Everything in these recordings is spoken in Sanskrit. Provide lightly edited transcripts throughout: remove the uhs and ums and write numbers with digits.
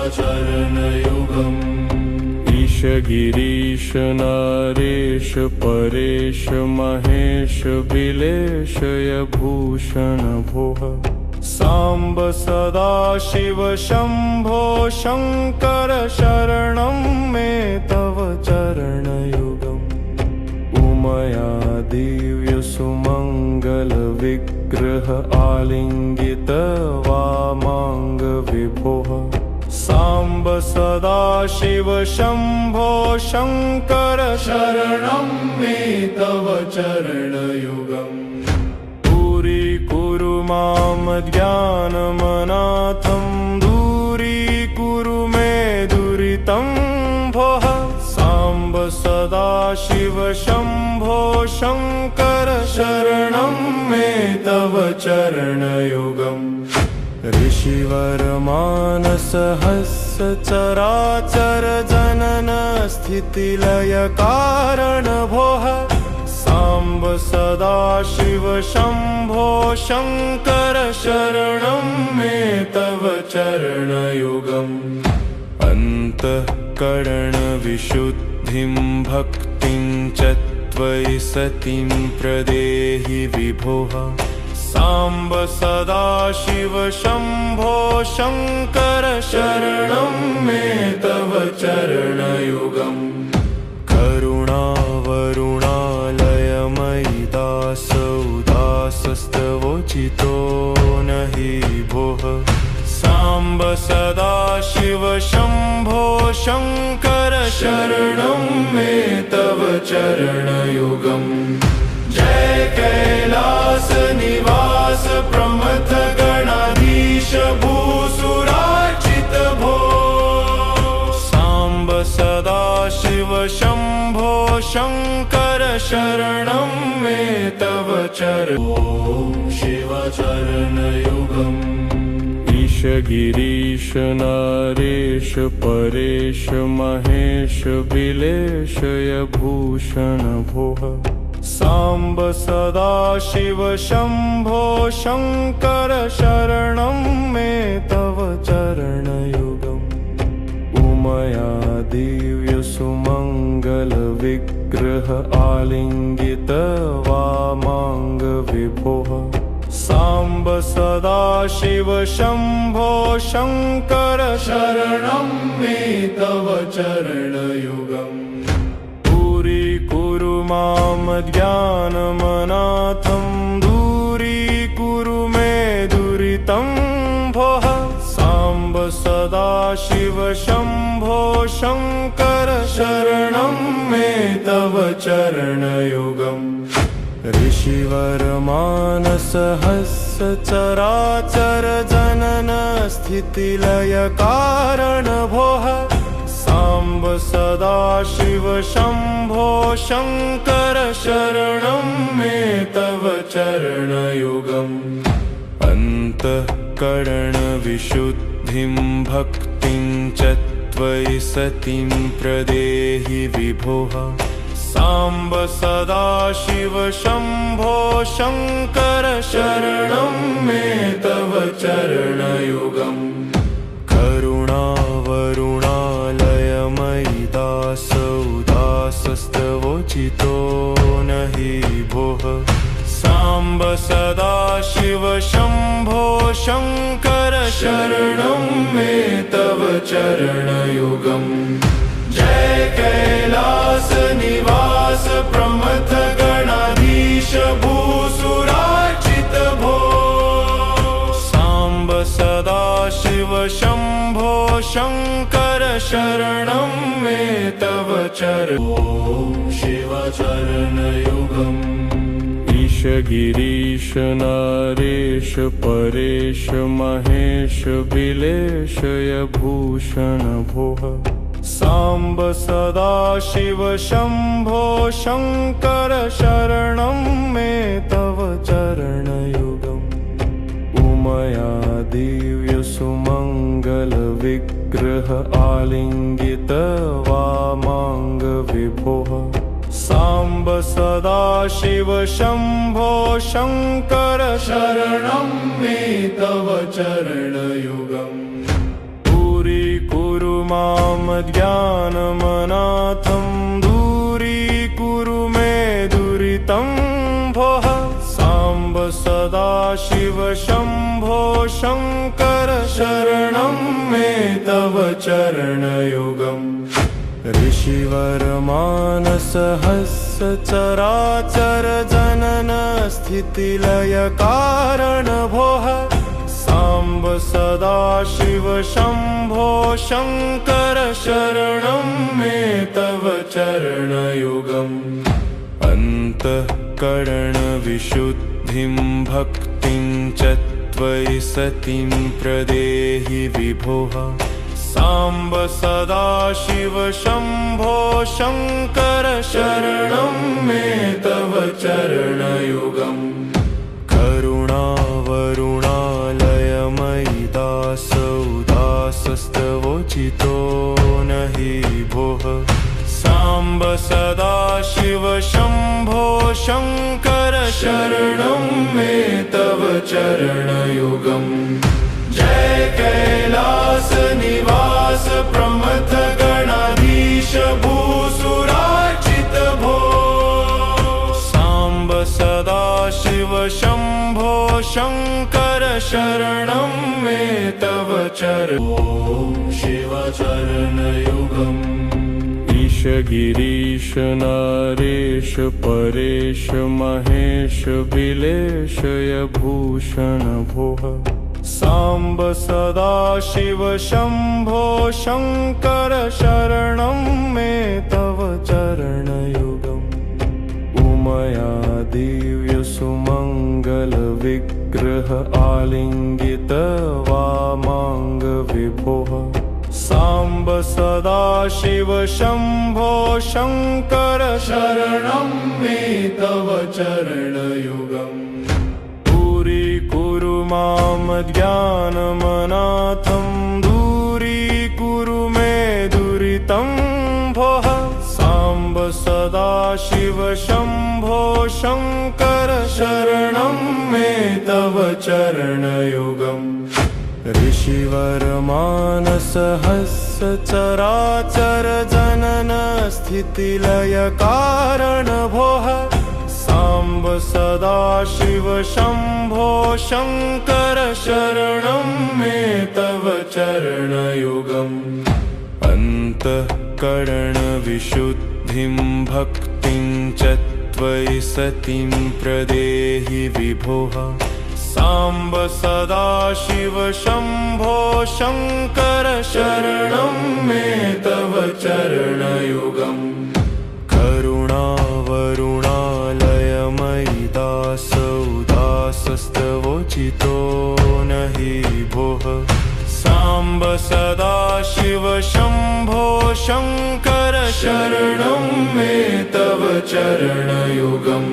शिवाचरणयुगम् ईश गिरीश नरेश परेश महेश बिलेशय भूषण भोः सांब सदाशिव शंभो शंकर शरणं मे तव चरणयुगम् उमया दिव्य सुमंगल विग्रह आलिंगित वामांग विभोः सांब सदाशिव शंभो शंकर शरणं मे तव चरणयुगम् दूरीकुरु मां ज्ञानमनाथं दूरीकुरु मे दुरितं भोः सांब सदाशिव शंभो शंकर शरणं मे तव चरणयुगम् ऋषिवर मानस हस्य चराचर जनन स्थितिलय कारण भोः सांब सदाशिव शंभो शंकर शरणं मे तव चरणयुगम् अन्तःकरण विशुद्धिं भक्तिं च त्वयि सतीं प्रदेहि विभोः सांब सदाशिव शंभो शंकर शरणं मे तव चरणयुगम् करुणावरुणालयमयि दासौदासस्तवोचितो नहि भोः सांब सदाशिव शंभो शंकर शरणं मे तव चरणयुगम् जय कैलास निवास प्रमथ गणाधीश भूसुरार्चित भो सांब सदाशिव शंभो शंकर शरणं मे तव चरणम् ॐ शिवाचरणयुगम् ईश गिरीश नरेश परेश महेश बिलेशय भूषण भोः सांब सदाशिव शंभो शंकर शरणं मे तव चरणयुगम् उमया दिव्य सुमंगल विग्रह आलिंगित वामांग विभोः सांब सदाशिव शंभो शंकर शरणं मे तव चरणयुगम् दूरीकुरु मां ज्ञानमनाथं दूरीकुरु मे दुरितं भोः सांब सदाशिव शंभो शंकर शरणं मे तव चरणयुगम् ऋषिवर मानस हस्य चराचर जनन स्थितिलय कारण भोः सांब सदाशिव शंभो शंकर शरणं मे तव चरणयुगम् अन्तःकरण विशुद्धिं भक्तिं च त्वयि सतीं प्रदेहि विभोः सांब सदाशिव शंभो शंकर शरणं मे तव चरणयुगम् करुणावरुणालयमयि दासौदासस्तवोचितो नहि भोः सांब सदाशिव शंभो शंकर शरणं मे तव चरणयुगम् जय कैलास निवास प्रमथ गणाधीश भूसुरार्चित भो सांब सदाशिव शंभो शंकर शरणं मे तव चरणम् ॐ शिवाचरणयुगम् ईश गिरीश नरेश परेश महेश बिलेशय भूषण भोः सांब सदाशिव शंभो शंकर शरणं मे तव चरणयुगम् उमया दिव्य सुमंगल विग्रह आलिंगित वामांग विभोः सांब सदाशिव शंभो शंकर शरणं मे तव चरणयुगम् दूरीकुरु मामज्ञानमनाथं दूरीकुरु मे दुरितं भोः साम्ब सदाशिव शम्भो शङ्कर शरणं मे तव चरणयुगम् ऋषिवरमानसहस्रचराचर जनन स्थितिलय कारण भोः साम्ब सदाशिव शम्भो शङ्कर शरणं मे तव चरणयुगम् अन्तःकरणविशुद्धिं भक्तिं च त्वयि सतीं प्रदेहि विभोः साम्ब सदाशिव शम्भो शङ्कर शरणं मे तव चरणयुगम् करुणावरुणालयमयि दासौदासस्तवोचितो नहि भोः साम्ब सदाशिव शम्भो शङ्कर शरणं मे तव चरणयुगम् जय कैलास निवास प्रमथ गणाधीश भूसुरार्चित भो साम्ब सदाशिव शम्भो शङ्कर शरणं मे तव चरणं शिव चरणयुगम् ईश गिरीश नारेश परेश महेश बिलेशय भूषण भोः साम्ब सदाशिव शम्भो शङ्कर शरणं मे तव चरणयुगम् उमया दिव्य सुमङ्गल विग्रह आलिङ्गित वामाङ्ग विभोः साम्ब सदाशिव शम्भो शङ्कर शरणं मे तव चरणयुगम् दूरीकुरु मामज्ञानमनाथं दूरीकुरु मे दुरितं भोः साम्ब सदाशिव शम्भो शङ्कर शरणं मे तव चरणयुगम् ऋषिवरमानसहस्रचराचर जनन स्थितिलय कारण भोः साम्ब सदाशिव शम्भो शङ्कर शरणं मे तव चरणयुगम् अन्तःकरणविशुद्धिं भक्तिं च त्वयि सतीं प्रदेहि विभोः साम्ब सदाशिव शम्भो शङ्कर शरणं मे तव चरणयुगम् करुणावरुणालयमयि दासौदासस्तवोचितो नहि भोः साम्ब सदाशिव शम्भो शङ्कर शरणं मे तव चरणयुगम्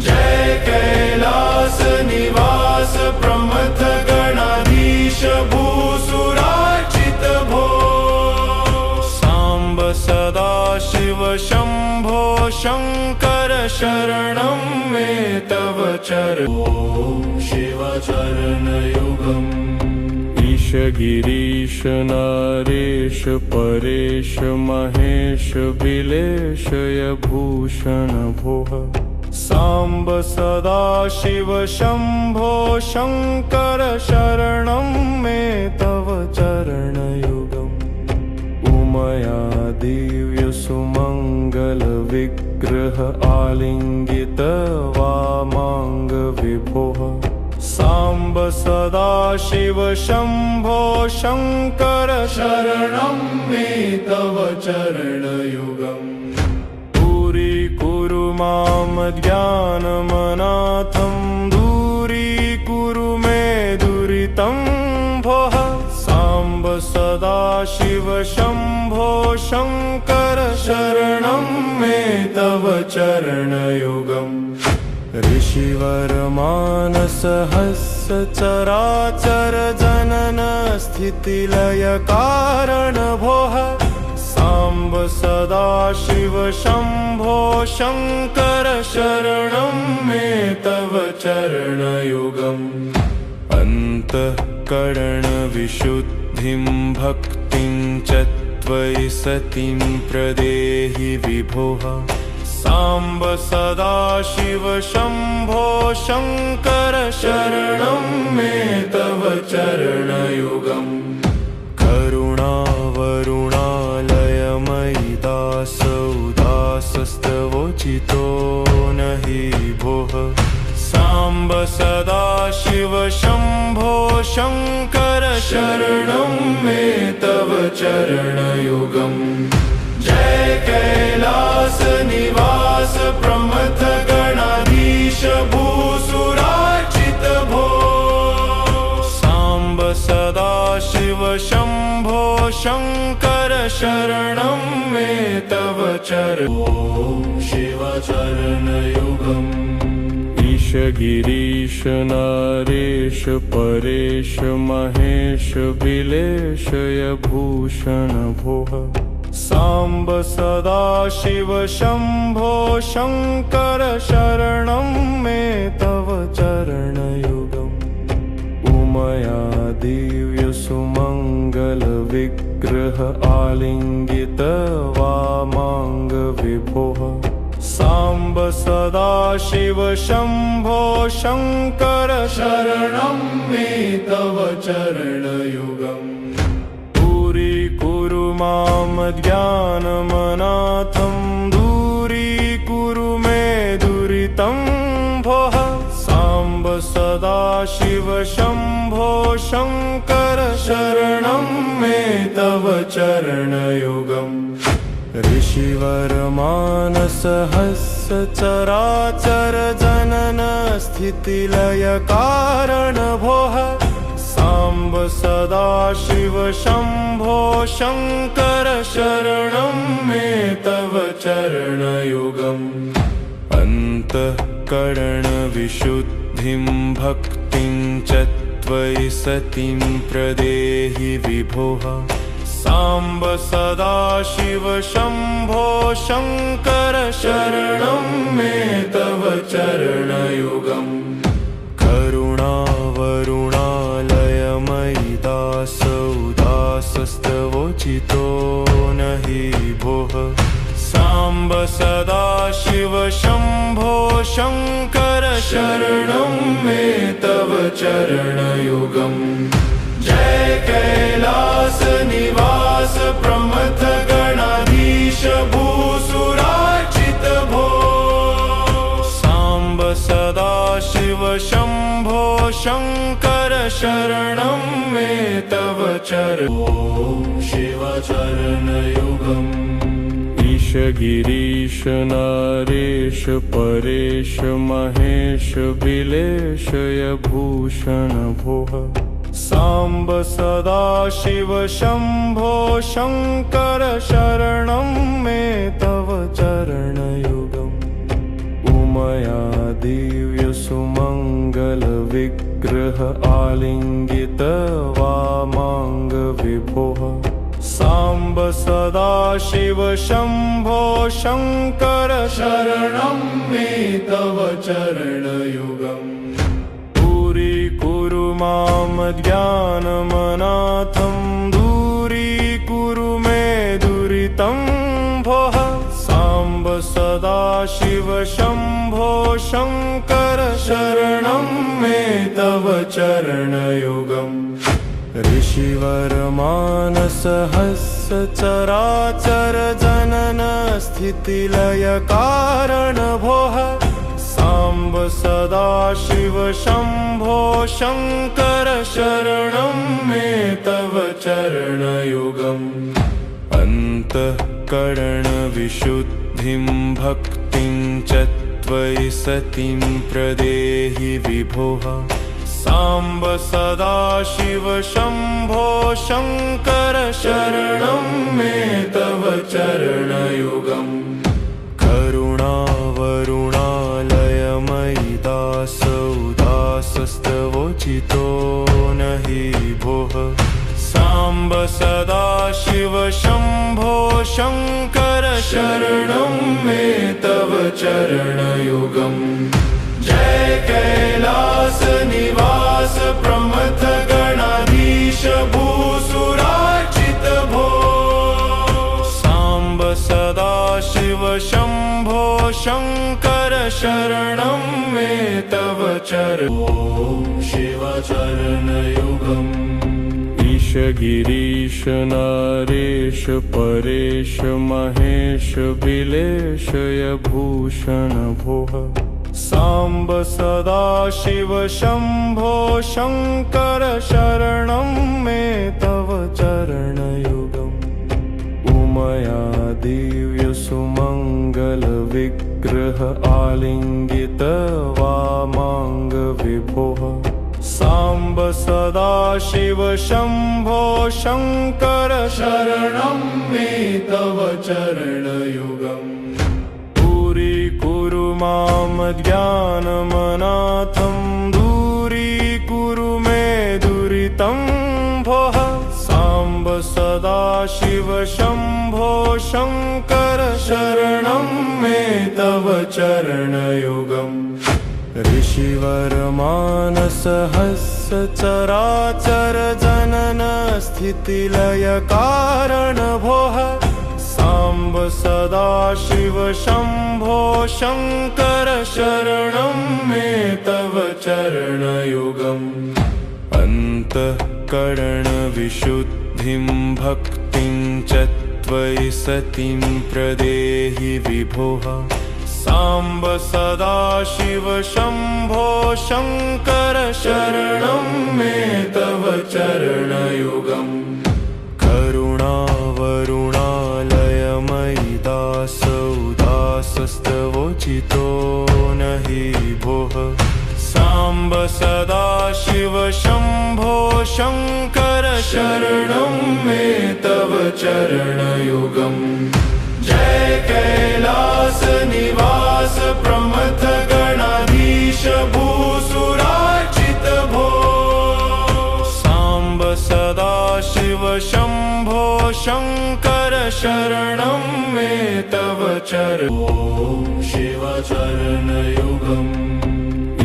जय कैलास निवास प्रमथ गणाधीश भूसुरार्चित भो साम्ब सदाशिव शम्भो शङ्कर शरणं मे तव चरणं शिव चरणयुगम् ईश गिरीश नारेश परेश महेश बिलेशय भूषण भोः साम्ब सदाशिव शम्भो शङ्कर शरणं मे तव चरणयुगम् उमया दिव्य सुमङ्गल विग्रह आलिङ्गित वामाङ्ग विभोः साम्ब सदाशिव शम्भो शङ्कर शरणं मे तव चरणयुगम् दूरीकुरु मामज्ञानमनाथं दूरीकुरु मे दुरितं भोः साम्ब सदाशिव शम्भो शङ्कर शरणं मे तव चरणयुगम् ऋषिवरमानसहस्रचराचर जनन स्थितिलय कारण भोः साम्ब सदाशिव शम्भो शङ्कर शरणं मे तव चरणयुगम् अन्तःकरणविशुद्धिं विशुद्धिं भक्तिं च त्वयि सतीं प्रदेहि विभोः साम्ब सदाशिव शम्भो शङ्कर शरणं मे तव चरणयुगम् करुणावरुणालयमयि दासोदासस्तवोचितो नहि भोः साम्ब सदाशिव शम्भो शङ्कर शरणं मे तव चरणयुगम् जय कैलास निवास प्रमथ गणाधीश भूसुरार्चित भो साम्ब सदाशिव शम्भो शङ्कर शरणं मे तव चरणं शिव चरणयुगम् ईश गिरीश नरेश परेश महेश बिलेशय भूषण भोः साम्ब सदाशिव शम्भो शङ्कर शरणं मे तव चरणयुगम् उमया दिव्य सुमङ्गल विग्रह आलिङ्गित वामाङ्ग विभोः साम्ब सदाशिव शम्भो शङ्कर शरणं मे तव चरणयुगम् दूरीकुरु मां ज्ञानमनाथं दूरीकुरु मे दुरितं भोः साम्ब सदाशिव शम्भो शङ्कर शरणं मे तव चरणयुगम् ऋषिवर मानसहस्य चराचर जनन स्थितिलय कारण भोः साम्ब सदाशिव शम्भो शङ्कर शरणं मे तव चरणयुगम् अन्तःकरण विशुद्धिं भक्तिं च त्वयि सतीं प्रदेहि विभोः साम्ब सदाशिव शम्भो शङ्कर शरणं मे तव चरणयुगम् करुणावरुणालयमयि दासोदासस्तवोचितो नहि भोः साम्ब सदाशिव शम्भो शङ्कर शरणं मे तव चरणयुगम् जय कैलास निवास प्रमथ गणाधीश भूसुरार्चित भो साम्ब सदाशिव शम्भो शङ्कर शरणं मे तव चरणं शिव चरणयुगम् ईश गिरीश नरेश परेश महेश बिलेशय भूषण भोः साम्ब सदाशिव शम्भो शङ्कर शरणं मे तव चरणयुगम् उमया दिव्य सुमङ्गल विग्रह आलिङ्गित वामाङ्ग विभोः साम्ब सदाशिव शम्भो शङ्कर शरणं मे तव चरणयुगम् दूरीकुरु मां ज्ञानमनाथं दूरीकुरु मे दुरितं भोः साम्ब सदाशिव शम्भो शङ्कर शरणं मे तव चरणयुगम् ऋषिवर मानसहस्य चराचर जनन स्थितिलय कारण भोः साम्ब सदाशिव शम्भो शङ्कर शरणं मे तव चरणयुगम् अन्तःकरण विशुद्धिं भक्तिं च त्वयि सतीं प्रदेहि विभोः साम्ब सदाशिव शम्भो शङ्कर शरणं मे तव चरणयुगम् करुणावरुणालयमयि दासोदासस्तवोचितो नहि भोः साम्ब सदाशिव शम्भो शङ्कर शरणं मे तव चरणयुगम् जय कैलास निवास प्रमथ गणाधीश भूसुर सदाशिवशम्भो शङ्कर शरणं मे तव चरण। ॐ शिवचरणयुगम्। ईश गिरीश नरेश परेश महेश बिलेशय भूषण भोः साम्ब सदाशिव शम्भो शङ्कर शरणं मे तव चरणयुगम्। उमया दिव्य सुमङ्गल विग्रह आलिङ्गित वामाङ्ग विभोः साम्ब सदाशिव शम्भो शङ्कर शरणं मे तव चरणयुगम्। दूरीकुरु मां ज्ञानमनाथं दूरीकुरु मे दुरितं भोः साम्ब सदाशिव शम्भो शङ्कर शरणं मे तव चरणयुगम्। ऋषिवर मानस हस्य चराचर जनन स्थितिलय कारण भोः साम्ब सदाशिव शम्भो शङ्कर शरणं मे तव चरणयुगम्। अन्तःकरण विशुद्धिं भक्तिं च त्वयि सतीं प्रदेहि विभोः साम्ब सदाशिव शम्भो शङ्कर शरणं मे तव चरणयुगम्। करुणावरुणालयमयि दासौदासस्तवोचितो नहि भोः साम्ब सदाशिव शम्भो शङ्कर शरणं मे तव चरणयुगम्। जय कैलास निवास प्रमथ गणाधीश भूसुरार्चित भो साम्ब सदाशिव शम्भो शङ्कर शरणं मे तव चरण। ॐ शिवचरणयुगम्।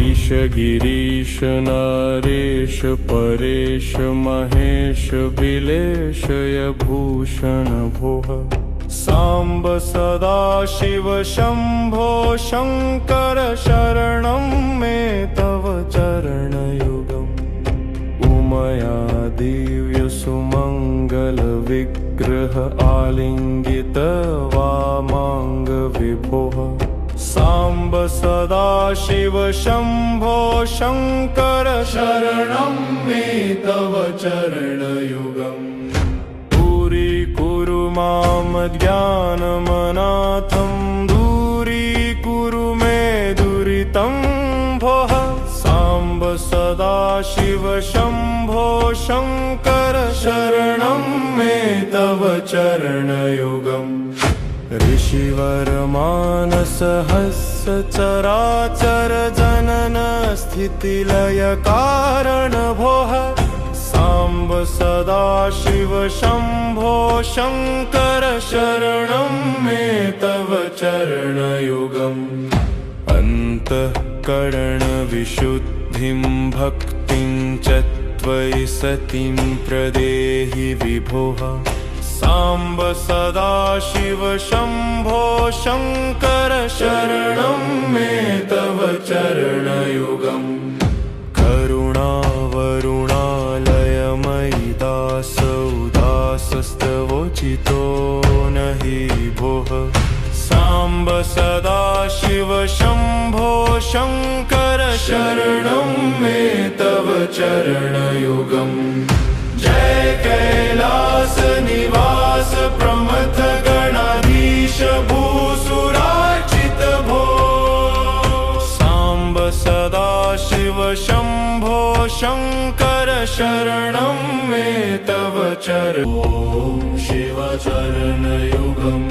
ईश गिरीश नरेश परेश महेश बिलेशय भूषण भोः साम्ब सदाशिव शम्भो शङ्कर शरणं मे तव चरणयुगम्। उमया दिव्य सुमङ्गल विग्रह आलिङ्गित वामाङ्ग विभोः साम्ब सदाशिव शम्भो शङ्कर शरणं मे तव चरणयुगम्। दूरीकुरु मां ज्ञानमनाथं दूरीकुरु मे दुरितं भोः साम्ब सदाशिव शम्भो शङ्कर शरणं मे तव चरणयुगम्। ऋषिवर मानस हस्य चराचर जनन स्थितिलय कारण भोः साम्ब सदाशिव शम्भो शङ्कर शरणं मे तव चरणयुगम्। अन्तःकरण विशुद्धिं भक्तिं च त्वयि सतीं प्रदेहि विभोः साम्ब सदाशिव शम्भो शङ्कर शरणं मे तव चरणयुगम्। करुणावरुणालयमयि दासौदासस्तवोचितो नहि भोः साम्ब सदाशिव शम्भो शङ्कर शरणं मे तव चरणयुगम्। जय कैलास निवास प्रमथ गणाधीश भूसुरार्चित भो साम्ब सदाशिव शम्भो शङ्कर शरणं मे तव चरण। ॐ शिवचरणयुगम्।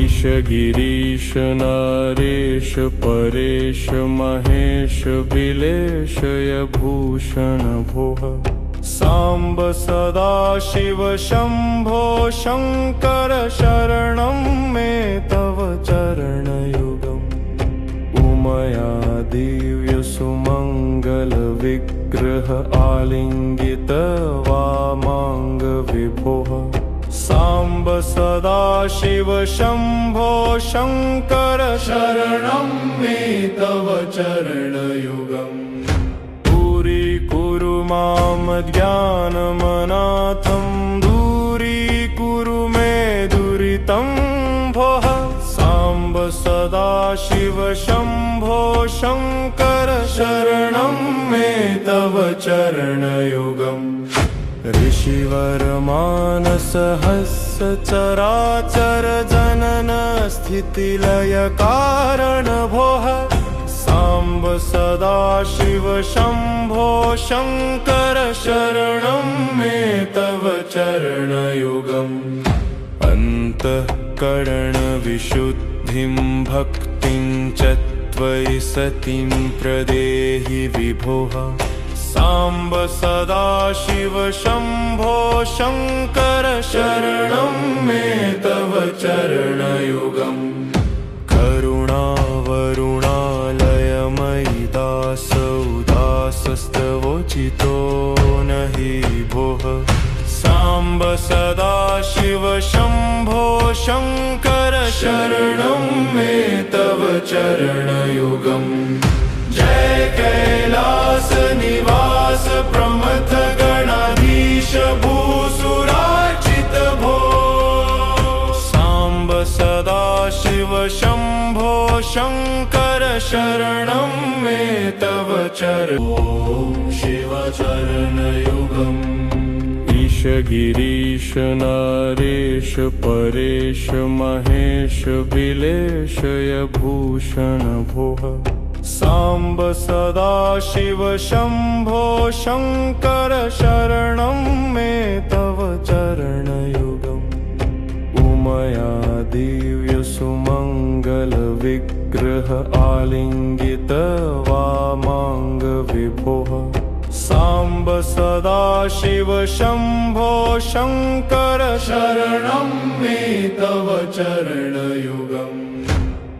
ईश गिरीश नरेश परेश महेश बिलेशय भूषण भोः साम्ब सदाशिव शम्भो शङ्कर शरणं मे तव चरणयुगम्। उमया दिव्य सुमङ्गल विग्रह आलिङ्गित वामाङ्ग विभोः साम्ब सदाशिव शम्भो शङ्कर शरणं मे तव चरणयुगम् दूरीकुरु मां ज्ञानमनाथं दूरीकुरु मे दुरितं भोः साम्ब सदाशिव शम्भो शङ्कर शरणं मे तव चरणयुगम् ऋषिवरमानसहस्य चराचर जनन स्थितिलय कारण भोः साम्ब सदाशिव शम्भो शङ्कर शरणं मे तव चरणयुगम् अन्तःकरणविशुद्धिं भक्तिं च त्वयि सतीं प्रदेहि विभोः साम्ब सदाशिव शम्भो शङ्कर शरणं मे तव चरणयुगम् करुणावरुणालयमयि दासौदासस्तवोचितो न हि भोः साम्ब सदाशिव शम्भो शङ्कर शरणं मे तव चरणयुगम् जय कैलास निवास प्रमथ गणाधीश भूसुरार्चित भो साम्ब सदाशिव शम्भो शङ्कर शरणं मे तव चरण ॐ शिवचरणयुगम् ईश गिरीश नारेश परेश महेश बिलेशय भूषण भोः साम्ब सदाशिव शम्भो शङ्कर शरणं मे तव चरणयुगम् उमया दिव्य सुमङ्गल विग्रह आलिङ्गित वामाङ्ग विभोः साम्ब सदाशिव शम्भो शङ्कर शरणं मे तव चरणयुगम्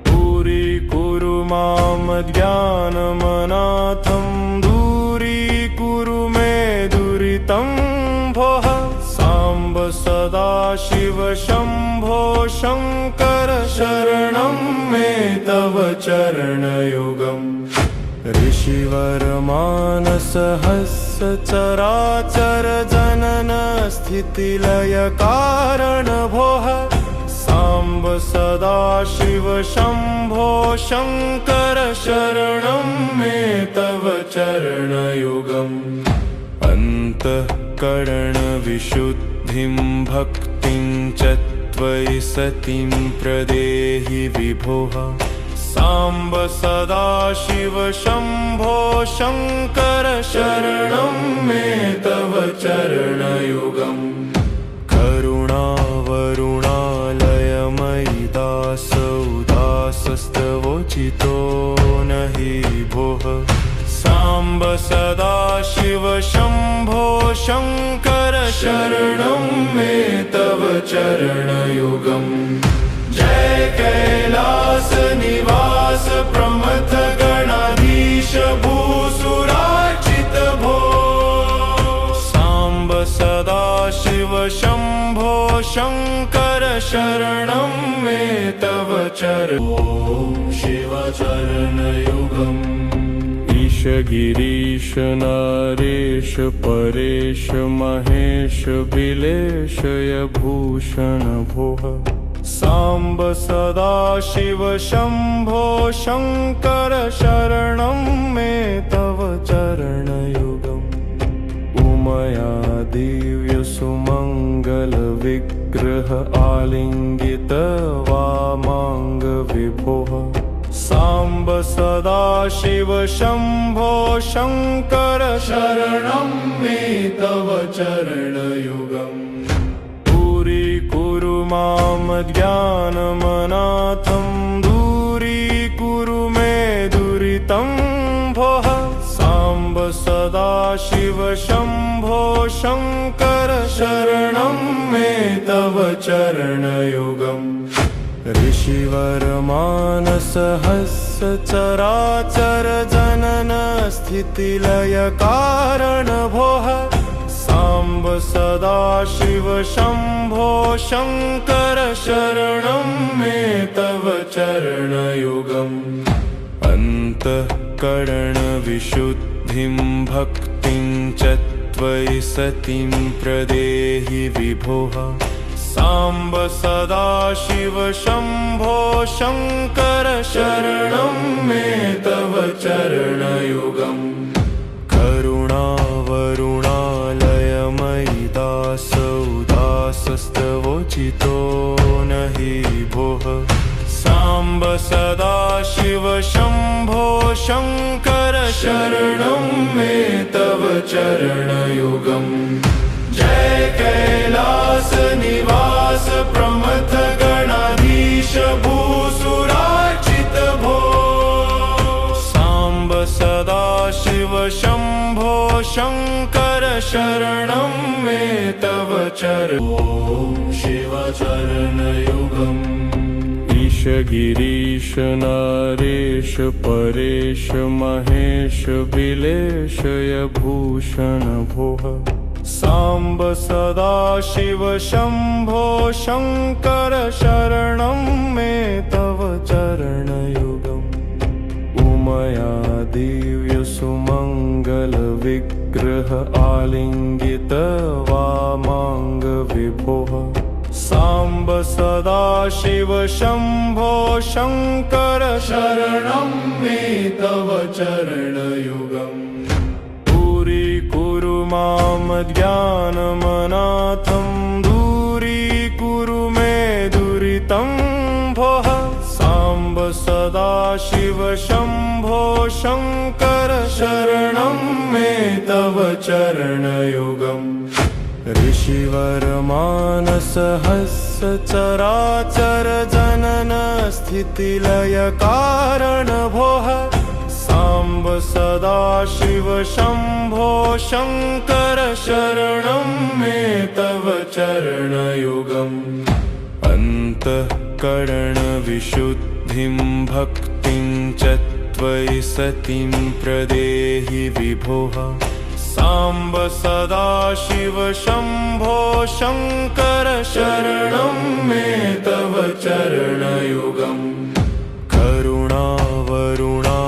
दूरीकुरु मां ज्ञानमनाथं दूरीकुरु मे दुरितं भोः साम्ब सदाशिव शम्भो शङ्कर शरणं मे तव चरणयुगम् ऋषिवरमानसहस्य चराचर जनन स्थितिलय कारण भोः साम्ब सदाशिव शम्भो शङ्कर शरणं मे तव चरणयुगम् अन्तःकरणविशुद्धिं भक्तिं च त्वयि सतीं प्रदेहि विभोः साम्ब सदाशिव शम्भो शङ्कर शरणं मे तव चरणयुगम् करुणावरुणालयमयि दासौदासस्तवोचितो न हि भोः साम्ब सदाशिव शम्भो शङ्कर शरणं मे तव चरणयुगम् जय कैलास निवास प्रमथ गणाधीश भूसुरार्चित भो साम्ब सदाशिव शम्भो शङ्कर शरणं मे तव चरण ॐ शिवचरणयुगम् ईश गिरीश नारेश परेश महेश बिलेशय भूषण भोः साम्ब सदाशिव शम्भो शङ्कर शरणं मे तव चरणयुगम् उमया दिव्य सुमङ्गल विग्रह आलिङ्गित वामाङ्ग विभोः साम्ब सदाशिव शम्भो शङ्कर शरणं मे तव चरणयुगम् दूरीकुरु मां ज्ञानमनाथं दूरीकुरु मे दुरितं भोः साम्ब सदाशिव शम्भो शङ्कर शरणं मे तव चरणयुगम् ऋषिवरमानसहस्य चराचर जनन स्थितिलय कारण भोः साम्ब साम्ब सदाशिव शम्भो शङ्कर शरणं मे तव चरणयुगम् अन्तःकरणविशुद्धिं भक्तिं च त्वयि सतीं प्रदेहि विभोः साम्ब सदाशिव शम्भो शङ्कर शरणं मे तव चरणयुगम् करुणावरुणालयमयि दासौदासस्तवोचितो न हि भोः साम्ब सदाशिव शम्भो शङ्कर शरणं मे तव चरणयुगम् जय कैलास निवास प्रमथ गणाधीश भूसुरार्चित भो साम्ब सदाशिव शम्भो शङ्कर शरणं मे तव चरणं शिवचरणयुगम् ईश गिरीश नरेश परेश महेश बिलेशय भूषण भोः साम्ब सदाशिव शम्भो शङ्कर शरणं मे तव चरणयुगम् उमया दिव्य सुमङ्गल विग्रह आलिङ्गित वामाङ्ग विभोः साम्ब सदाशिव शम्भो शङ्कर शरणं मे तव चरणयुगम् दूरीकुरु मां ज्ञानमनाथं दूरीकुरु मे दुरितं भोः साम्ब सदाशिव शम्भो शङ्कर शरणं मे तव चरणयुगम् ऋषिवरमानसहस्रचराचर जनन स्थितिलय कारण भोः साम्ब सदाशिव शम्भो शङ्कर शरणं मे तव चरणयुगम् अन्तःकरणविशुद्धिं भक्तिं च त्वयि सतीं प्रदेहि विभोः साम्ब सदाशिव शम्भो शङ्कर शरणं मे तव चरणयुगम्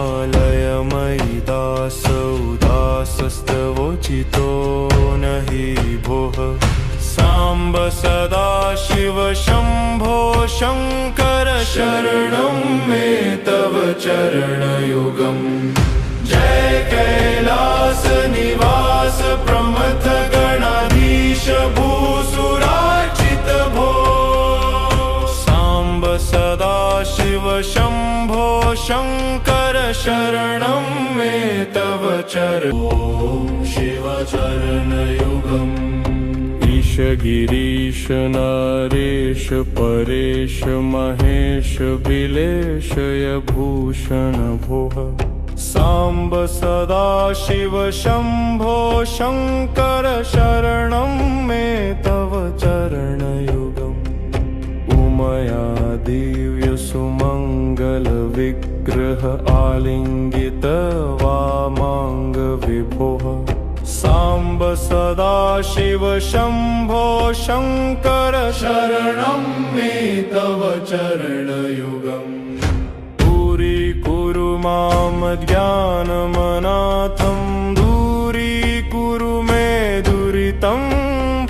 करुणावरुणालयमयि दासौदासस्तवोचितो न हि भोः साम्ब सदाशिव शम्भो शङ्कर शरणं मे तव चरणयुगम् जय कैलास निवास प्रमथ गणाधीश भूसुरार्चित भो साम्ब सदाशिव शम्भो शङ्कर शरणं मे तव चरणं शिवचरणयुगम् ईश गिरीश नरेश परेश महेश बिलेशय भूषण भोः साम्ब सदाशिव शम्भो शङ्कर शरणं मे तव चरणयुगम् उमया दिव्य सुमङ्गल विग्रह आलिङ्गित वामाङ्ग विभोः साम्ब सदाशिव शम्भो शङ्कर शरणं मे तव चरणयुगम् दूरीकुरु मां ज्ञानमनाथं दूरीकुरु मे दुरितं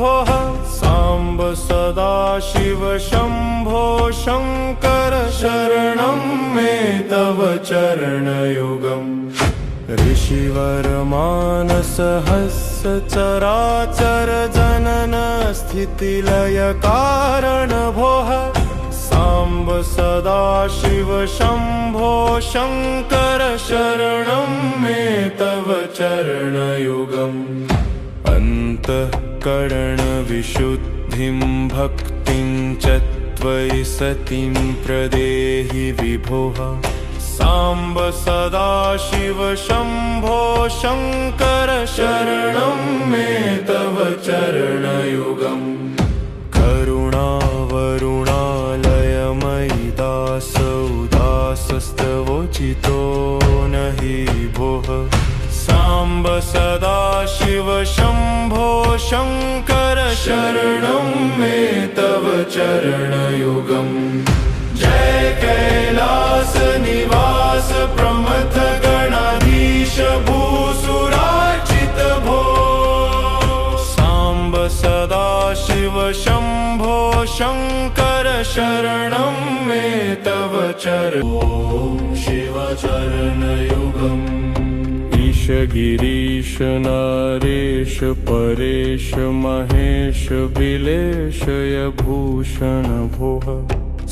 भोः साम्ब सदाशिव शम्भो शङ्कर शरणं मे तव चरणयुगम् ऋषिवरमानसहस्रचराचर जनन स्थितिलय कारण भोः साम्ब सदाशिव शम्भो शङ्कर शरणं मे तव चरणयुगम् अन्तःकरणविशुद्धिं भक्तिं च त्वयि सतीं प्रदेहि विभोः साम्ब सदाशिव शम्भो शङ्कर शरणं मे तव चरणयुगम् करुणावरुणालयमयि दासौदासस्तवोचितो न हि भोः साम्ब सदाशिव शम्भो शङ्कर शरणं मे तव चरणयुगम् जय कैलास निवास प्रमथ गणाधीश भूसुरार्चित भो सांब सदा शिव शम्भो शङ्कर शरणं मे तव चरणं शिवचरणयुगम् ईश गिरीश नरेश परेश महेश बिलेशय भूषण भोः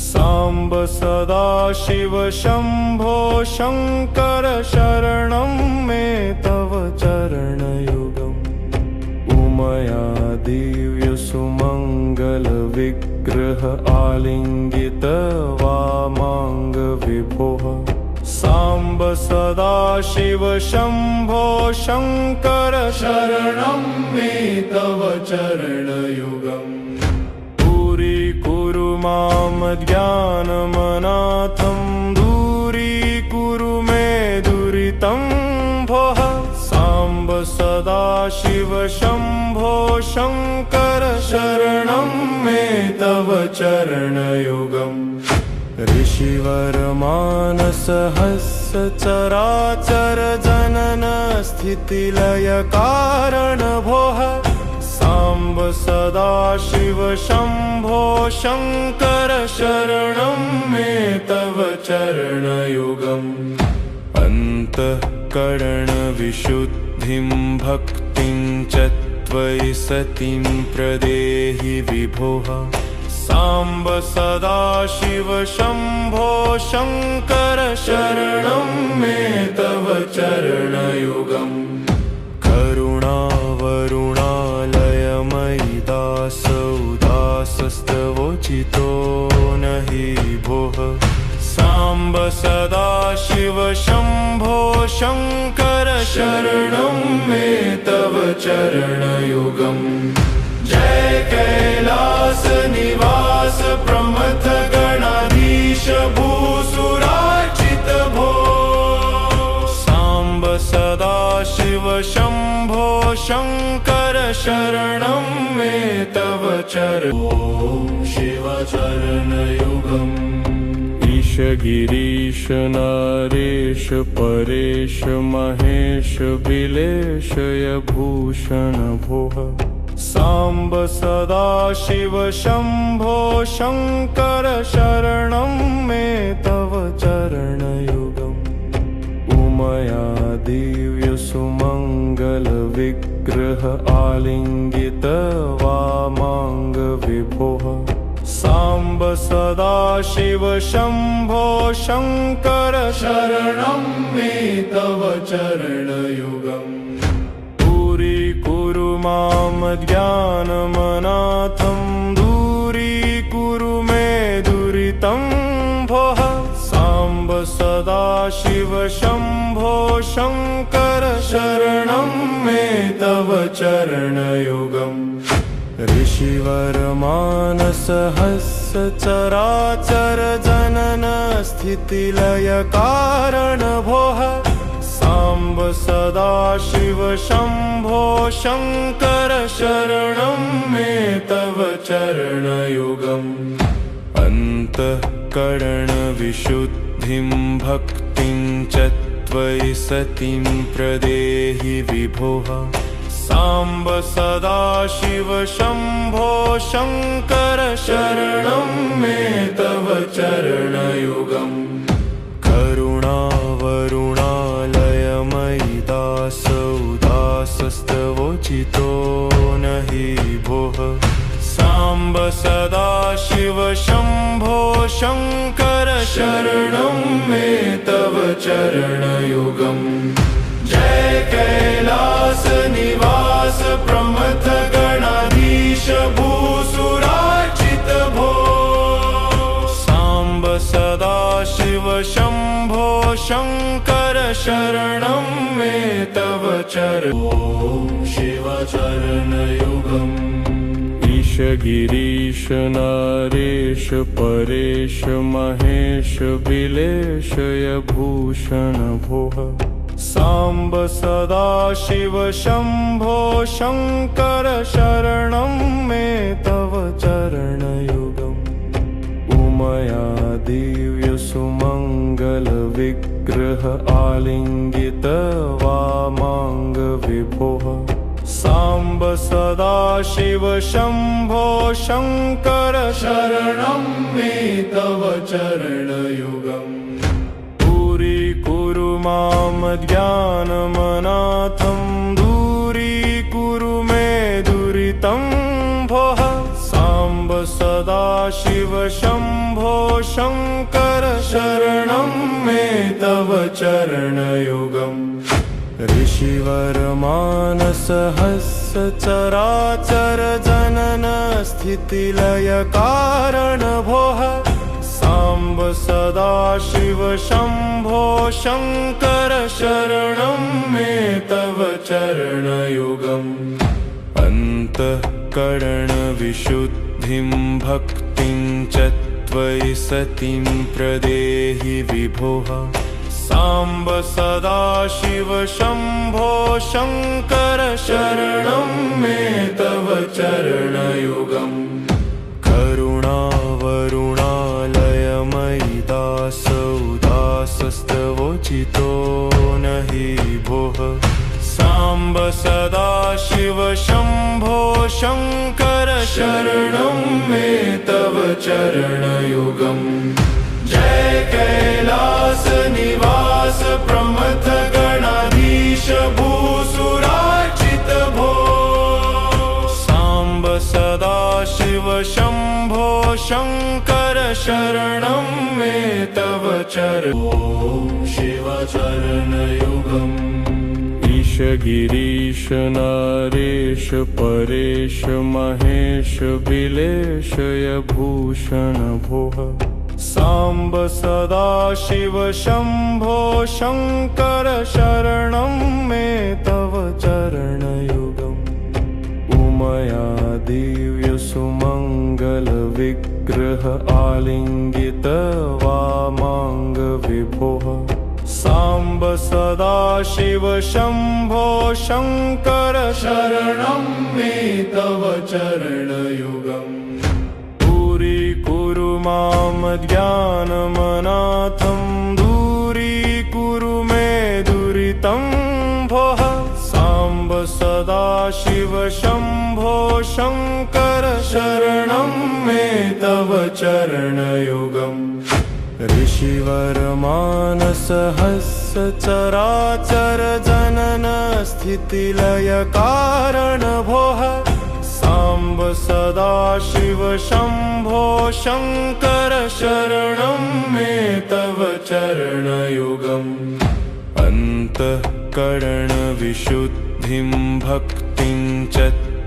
सांब सदा शिव शम्भो शङ्कर शरणं मे तव चरणयुगम् उमया दिव्य सुमङ्गल विग्रह आलिङ्गित वामाङ्ग विभोः सांब सदा शिव शम्भो शङ्कर शरणं मे तव चरणयुगम् दूरीकुरु मां ज्ञानमनाथं दूरीकुरु मे दुरितं भोः सांब सदा शिव शम्भो शङ्कर शरणं मे तव चरणयुगम् ऋषिवर मानस हस्य चराचर जनन स्थितिलय कारण भोः सांब सदा शिव शम्भो शङ्कर शरणं मे तव चरणयुगम् अन्तःकरण विशुद्धिं भक्तिं च त्वयि सतिं प्रदेहि विभोः सांब सदा शिव शम्भो शङ्कर शरणं मे तव चरणयुगम् करुणावरुणालयमयि दासौदासस्तवोचितो नहि भोः सांब सदा शिव शम्भो शङ्कर शरणं मे तव चरणयुगम् जय कैलास निवास प्रमथ गणाधीश भूसुरार्चित भो सांब सदा शिव शम्भो शङ्कर शरणं मे तव चरणं शिवचरणयुगम् ईश गिरीश नरेश परेश महेश बिलेशय भूषण भोः सांब सदा शिव शम्भो शङ्कर शरणं मे तव चरणयुगम् उमया दिव्य सुमङ्गल विग्रह आलिङ्गित वामाङ्ग विभोः सांब सदा शिव शम्भो शङ्कर शरणं मे तव चरणयुगम् दूरीकुरु मां ज्ञानमनाथं दूरीकुरु मे दुरितं भोः सांब सदा शिव शम्भो शङ्कर शरणं मे तव चरणयुगम् ऋषिवर मानस हस्य चराचर जनन स्थितिलय कारण भोः सांब सदा शिव शम्भो शङ्कर शरणं मे तव चरणयुगम् अन्तःकरण विशुद्धिं भक्तिं च त्वयि सतिं प्रदेहि विभोः सांब सदा शिव शम्भो शङ्कर शरणं मे तव चरणयुगम् करुणावरुणालयमयि दासौदासस्तवोचितो नहि भोः सांब सदा शिव शम्भो शङ्कर शरणं मे तव चरणयुगम् जय कैलास निवास प्रमथ गणाधीश भूसुरार्चित भो सांब सदा शिव शम्भो शङ्कर शरणं मे तव चरणं शिवचरणयुगम् ईश गिरीश नरेश परेश महेश बिलेशय भूषण भोः साम्ब सदाशिव शम्भो शङ्कर शरणं मे तव चरणयुगम् उमया दिव्य सुमङ्गल विग्रह आलिङ्गित वामाङ्ग विभोः साम्ब सदाशिव शम्भो शङ्कर शरणं मे तव चरणयुगम् दूरीकुरु मां ज्ञानमनाथं दूरीकुरु मे दुरितं भोः साम्ब सदाशिव शम्भो शङ्कर शरणं मे तव चरणयुगम् ऋषिवरमानसहस्रचराचर जनन स्थितिलय कारण भोः साम्ब सदाशिव शम्भो शङ्कर शरणं मे तव चरणयुगम् अन्तःकरणविशुद्धिं भक्तिं च त्वयि सतीं प्रदेहि विभोः साम्ब सदाशिव शम्भो शङ्कर शरणं मे तव चरणयुगम् करुणावरुणालयमयि दासौदासस्तवोचितो न हि भोः साम्ब सदाशिव शम्भो शङ्कर शरणं मे तव चरणयुगम् जय कैलास निवास प्रमथ गणाधीश भूसुरार्चित भो साम्ब सदाशिव शम्भो शङ्कर शरणं मे तव चरणं शिवचरणयुगम् ईश गिरीश नारेश परेश महेश बिलेशय भूषण भोः साम्ब सदाशिव शम्भो शङ्कर शरणं मे तव चरणयुगम् उमया दिव्य सुमङ्गल विग्रह आलिङ्गित वामाङ्ग विभोः साम्ब सदाशिव शम्भो शङ्कर शरणं मे तव चरणयुगम् दूरीकुरु मां ज्ञानमनाथं दूरीकुरु मे दुरितं भोः साम्ब सदाशिव शम्भो शङ्कर शरणं मे तव चरणयुगम् ऋषिवरमानसहस्रचराचर जनन स्थितिलय कारण भोः साम्ब सदाशिव शम्भो शङ्कर शरणं मे तव चरणयुगम् अन्तःकरणविशुद्धिं भक्तिं च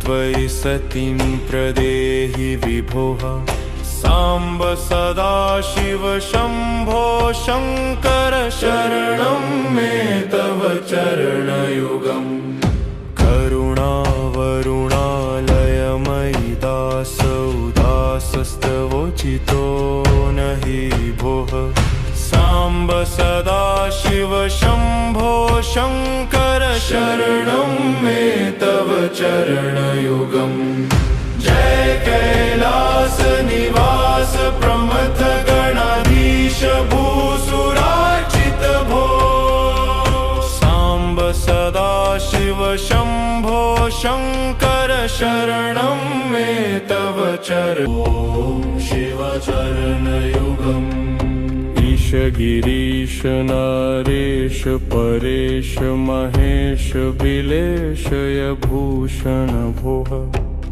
त्वयि सतीं प्रदेहि विभोः साम्ब सदाशिव शम्भो शङ्कर शरणं मे तव चरणयुगम् करुणावरुणालयमयि दासौदासस्तवोचितो न हि भोः साम्ब सदाशिव शम्भो शङ्कर शरणं मे तव चरणयुगम् जय कैलास निवास प्रमथ गणाधीश भूसुरार्चित भो साम्ब सदाशिव शम्भो शङ्कर शरणं मे तव चरणं शिवचरणयुगम् ईश गिरीश नारेश परेश महेश बिलेशय भूषण भोः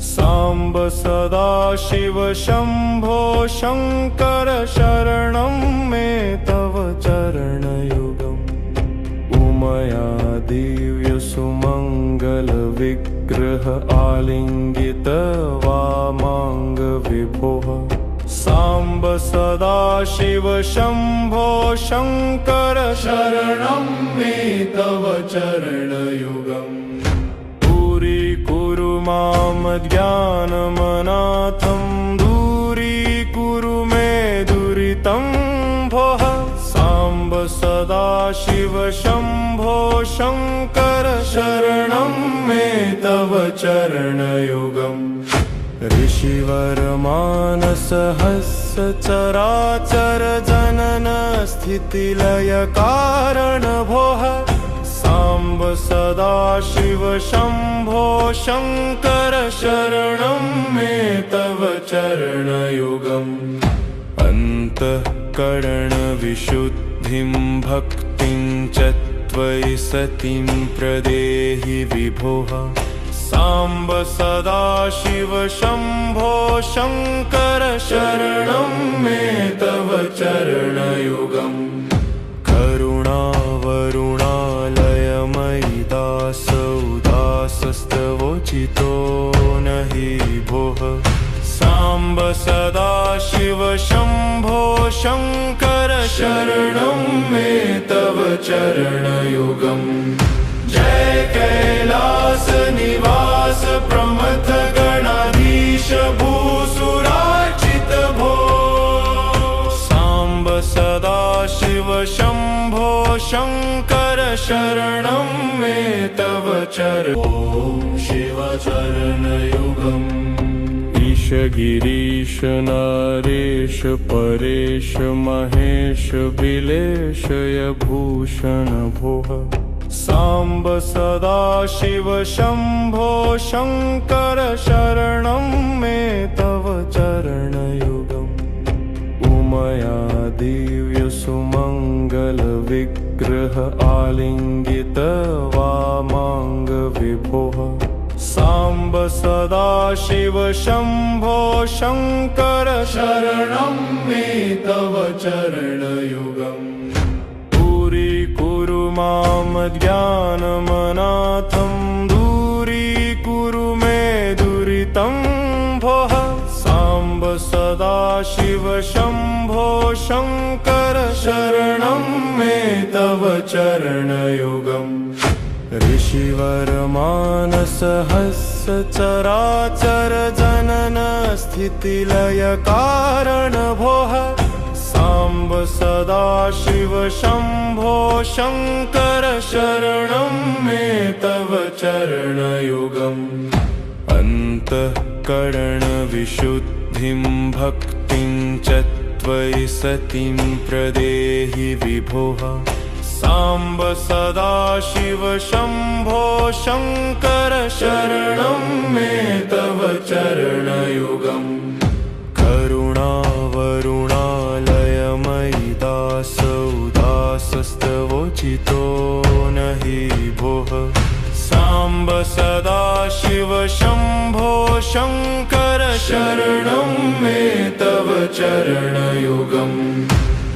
साम्ब सदाशिव शम्भो शङ्कर शरणं मे तव चरणयुगम् उमया दिव्य सुमङ्गल विग्रह आलिङ्गित वामाङ्ग विभोः साम्ब सदाशिव शम्भो शङ्कर शरणं मे तव चरणयुगम् दूरीकुरु मां ज्ञानमनाथं दूरीकुरु मे दुरितं भोः साम्ब सदा सदाशिव शम्भो शङ्कर शरणं मे तव चरणयुगम् ऋषिवरमानसहस्रचराचर जनन स्थितिलय कारण भोः साम्ब सदाशिव शम्भो शङ्कर शरणं मे तव चरणयुगम् अन्तःकरणविशुद्धिं भक्तिं च त्वयि सतीं प्रदेहि विभोः साम्ब सदाशिव शम्भो शङ्कर शरणं मे तव चरणयुगम् करुणावरुणालयमयि दासौदासस्तवोचितो न हि भोः साम्ब सदाशिव शम्भो शङ्कर शरणं मे तव चरणयुगम् जय कैलास निवास प्रमथ गणाधीश भूसुरार्चित भो साम्ब सदाशिव शम्भो शङ्कर शरणं मे तव चरणं शिवचरणयुगम् ईश गिरीश नरेश परेश महेश बिलेशय भूषण भोः साम्ब सदाशिव शम्भो शङ्कर शरणं मे तव चरणयुगम् उमया दिव्य सुमङ्गल विग्रह आलिङ्गित वामाङ्ग विभोः साम्ब सदाशिव शम्भो शङ्कर शरणं मे तव चरणयुगम् दूरीकुरु मां ज्ञानमनाथं दूरीकुरु मे दुरितं भोः साम्ब सदाशिव शम्भो शङ्कर शरणं मे तव चरणयुगम् ऋषिवरमानसहस्रचराचर जनन स्थितिलय कारण भोः साम्ब सदाशिव शम्भो शङ्कर शरणं मे तव चरणयुगम् अन्तःकरणविशुद्धिं भक्तिं च त्वयि सतीं प्रदेहि विभोः साम्ब सदाशिव शम्भो शङ्कर शरणं मे तव चरणयुगम् करुणावरुणालयमयि दासौदासस्तवोचितो न हि भोः साम्ब सदाशिव शम्भो शङ्कर शरणं मे तव चरणयुगम्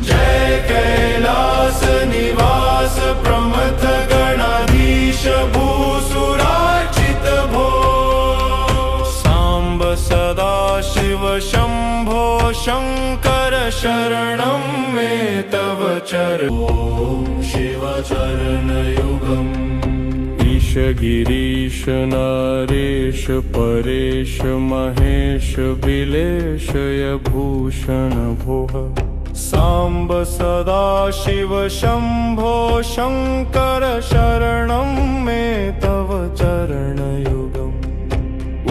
जय कैलास निवास प्रमथ गणाधीश भूसुरार्चित भो साम्ब सदाशिव शम्भो शङ्कर शरणं मे तव चरणं शिवचरणयुगम् ईश गिरीश नरेश परेश महेश बिलेशय भूषण भोः साम्ब सदाशिव शम्भो शङ्कर शरणं मे तव चरणयुगम्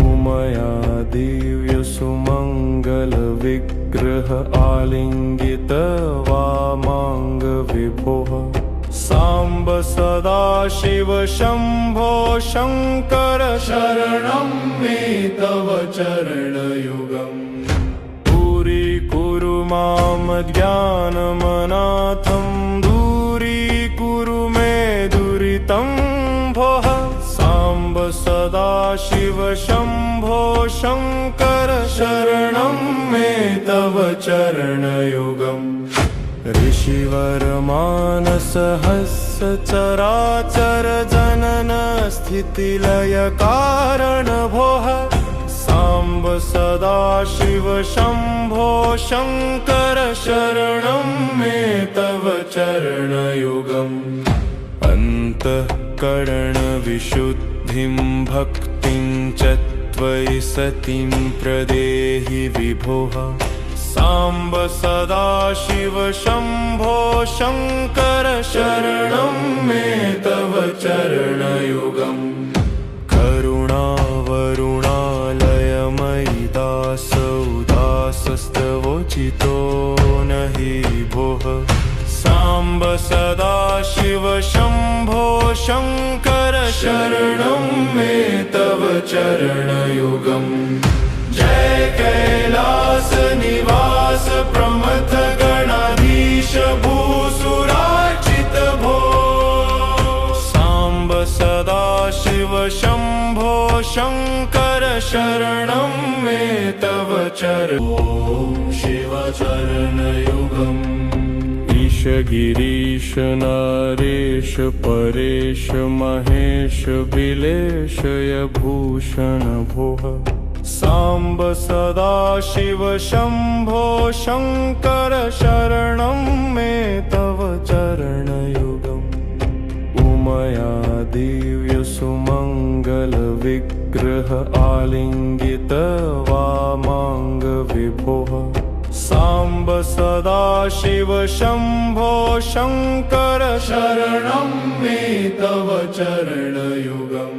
उमया दिव्य सुमङ्गल विग्रह आलिङ्गित वामाङ्ग विभोः साम्ब सदाशिव शम्भो शङ्कर शरणं मे तव चरणयुगम् दूरीकुरु मां ज्ञानमनाथं दूरीकुरु मे दुरितं भोः साम्ब सदाशिव शम्भो शङ्कर शरणं मे तव चरणयुगम् ऋषिवरमानसहस्रचराचर जनन स्थितिलय कारण भोः साम्ब सदाशिव शम्भो शङ्कर शरणं मे तव चरणयुगम् अन्तःकरणविशुद्धिं भक्तिं च त्वयि सतीं प्रदेहि विभोः साम्ब सदाशिव शम्भो शङ्कर शरणं मे तव चरणयुगम् करुणावरुणालयमयि दासोदासस्तवोचितो नहि भोः साम्ब सदाशिव शम्भो शङ्कर शरणं मे तव चरणयुगम् जय कैलास निवास प्रमथ गणाधीश भूसुरार्चित भो साम्ब सदाशिव शम्भो शङ्कर शरणं मे तव चरणं शिवचरणयुगम् ईश गिरीश नरेश परेश महेश बिलेशय भूषण भोः साम्ब सदाशिव शम्भो शङ्कर शरणं मे तव चरणयुगम् उमया दिव्य सुमङ्गल विग्रह आलिङ्गित वामाङ्ग विभोः साम्ब सदाशिव शम्भो शङ्कर शरणं मे तव चरणयुगम्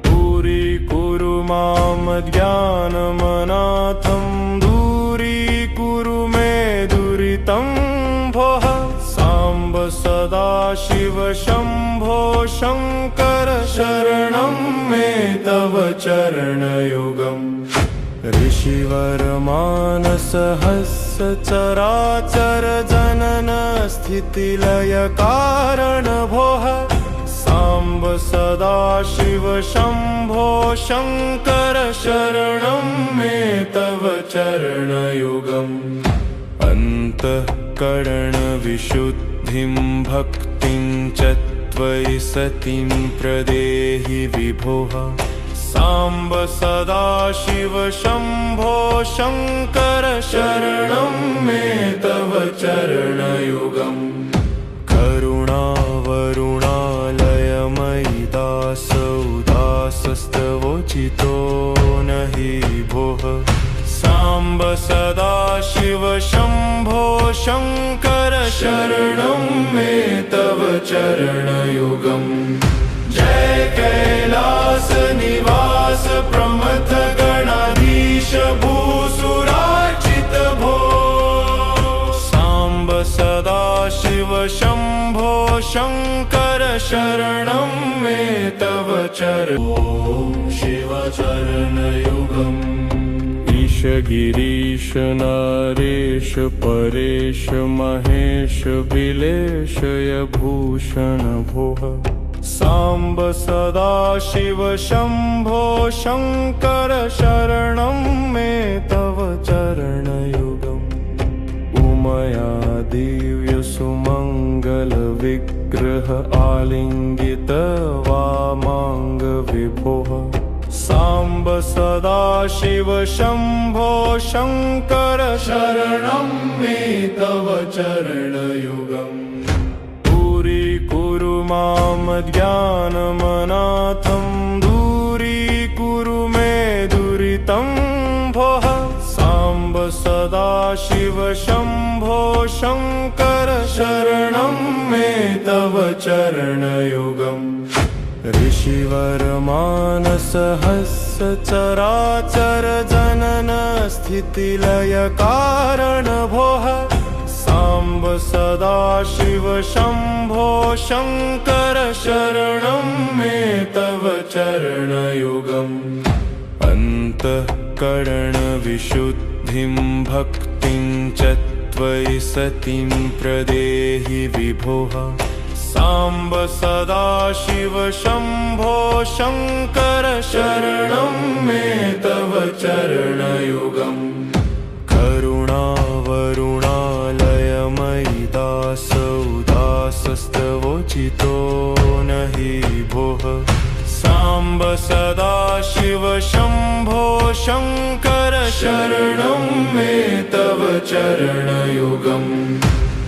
दूरीकुरु मां ज्ञानमनाथं दूरीकुरु मे दुरितं भोः साम्ब सदाशिव शम्भो शङ्कर शरणं मे तव चरणयुगम् ऋषिवर मानसहस्य चराचर जनन स्थितिलय कारण भोः साम्ब सदाशिव शम्भो शङ्कर शरणं मे तव चरणयुगम् अन्तःकरणविशुद्धिं भक्तिं च त्वयि सतीं प्रदेहि विभोः साम्ब सदाशिव शम्भो शङ्कर शरणं मे तव चरणयुगम् करुणावरुणालयमयि दासोदासस्तवोचितो नहि भोः साम्ब सदाशिव शम्भो शङ्कर शरणं मे तव चरणयुगम् जय कैलास निवास प्रमथ गणाधीश भूसुरार्चित भो साम्ब सदाशिव शम्भो शङ्कर शरणं मे तव चरणं शिवचरणयुगम् ईश गिरीश नरेश परेश महेश बिलेशय भूषण भोः साम्ब सदाशिव शम्भो शङ्कर शरणं मे तव चरणयुगम् उमया दिव्य सुमङ्गल विग्रह आलिङ्गित वामाङ्ग विभोः साम्ब सदाशिव शम्भो शङ्कर शरणं मे तव चरणयुगम् दूरीकुरु मां ज्ञानमनाथं दूरीकुरु मे दुरितं भोः साम्ब सदाशिव शम्भो शङ्कर शरणं मे तव चरणयुगम् ऋषिवर मानसहस्य चराचर जनन स्थितिलय कारण भोः साम्ब सदाशिव शम्भो शङ्कर शरणं मे तव चरणयुगम् अन्तःकरणविशुद्धिं भक्तिं च त्वयि सतीं प्रदेहि विभोः साम्ब सदाशिव शम्भो शङ्कर शरणं मे तव चरणयुगम् करुणावरुणालयमयि दासोदासस्तवोचितो नहि भोः साम्ब सदाशिव शम्भो शङ्कर शरणं मे तव चरणयुगम्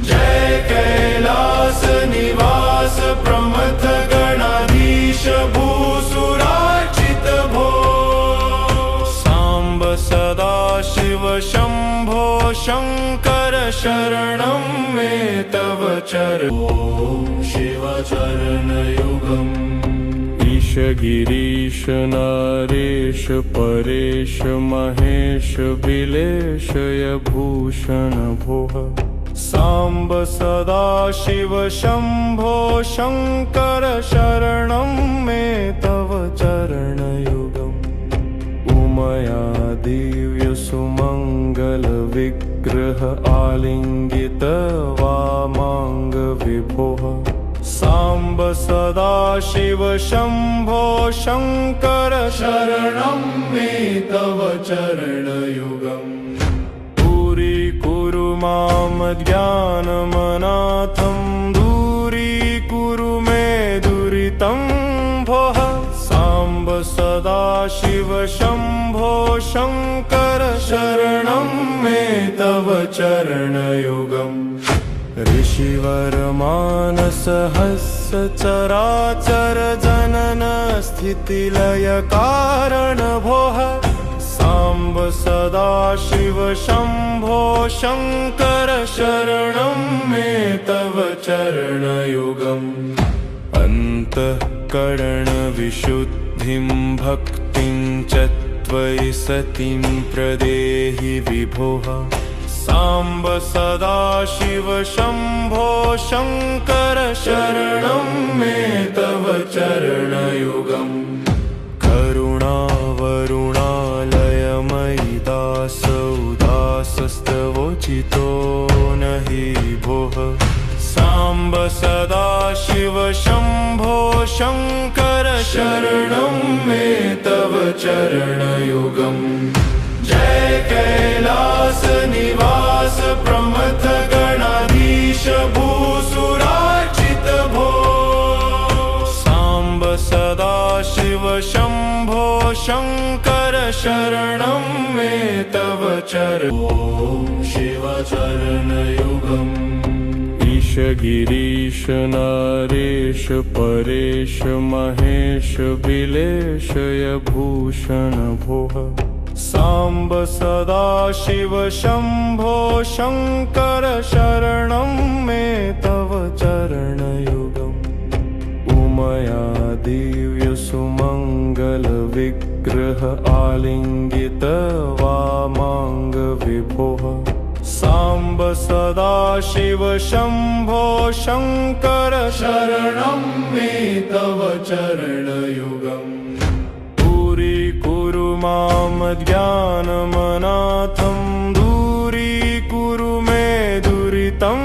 जय कैलास निवास प्रमथ गणाधीश भूसुरार्चित भो साम्ब सदाशिव शम्भो शङ्कर शरणं मे तव चरणम्। ॐ शिवचरणयुगम्। ईश गिरीश नरेश परेश महेश बिलेशय भूषण भोः साम्ब सदाशिव शम्भो शङ्कर शरणं मे तव चरणयुगम्। उमया दिव्य सुमङ्गल विग्रह आलिङ्गित वामाङ्ग विभोः साम्ब सदाशिव शम्भो शङ्कर शरणं मे तव चरणयुगम्। दूरीकुरु मां ज्ञानमनाथं दूरीकुरु मे दुरितं भोः साम्ब सदाशिव शम्भो शङ्कर शरणं मे तव चरणयुगम्। ऋषिवर मानस हस्य चराचर जनन स्थितिलय कारण भोः साम्ब सदाशिव शम्भो शङ्कर शरणं मे तव चरणयुगम्। अन्तःकरण विशुद्धिं भक्तिं च त्वयि सतीं प्रदेहि विभोः साम्ब सदाशिव शम्भो शङ्कर शरणं मे तव चरणयुगम्। करुणावरुणालयमयि दासौदासस्तवोचितो नहि भोः साम्ब सदाशिव शम्भो शङ्कर शरणं मे तव चरणयुगम्। जय कैलास निवास प्रमथ गणाधीश भूसुरार्चित भो साम्ब सदाशिव शम्भो शङ्कर शरणं मे तव चरणम्। ॐ शिवचरणयुगम्। ईश गिरीश नरेश परेश महेश बिलेशय भूषण भोः साम्ब सदाशिव शम्भो शङ्कर शरणं मे तव चरणयुगम्। उमया दिव्य सुमङ्गल विग्रह आलिङ्गित वामाङ्ग विभोः साम्ब सदाशिव शम्भो शङ्कर शरणं मे तव चरणयुगम्। दूरीकुरु मां ज्ञानमनाथं दूरीकुरु मे दुरितं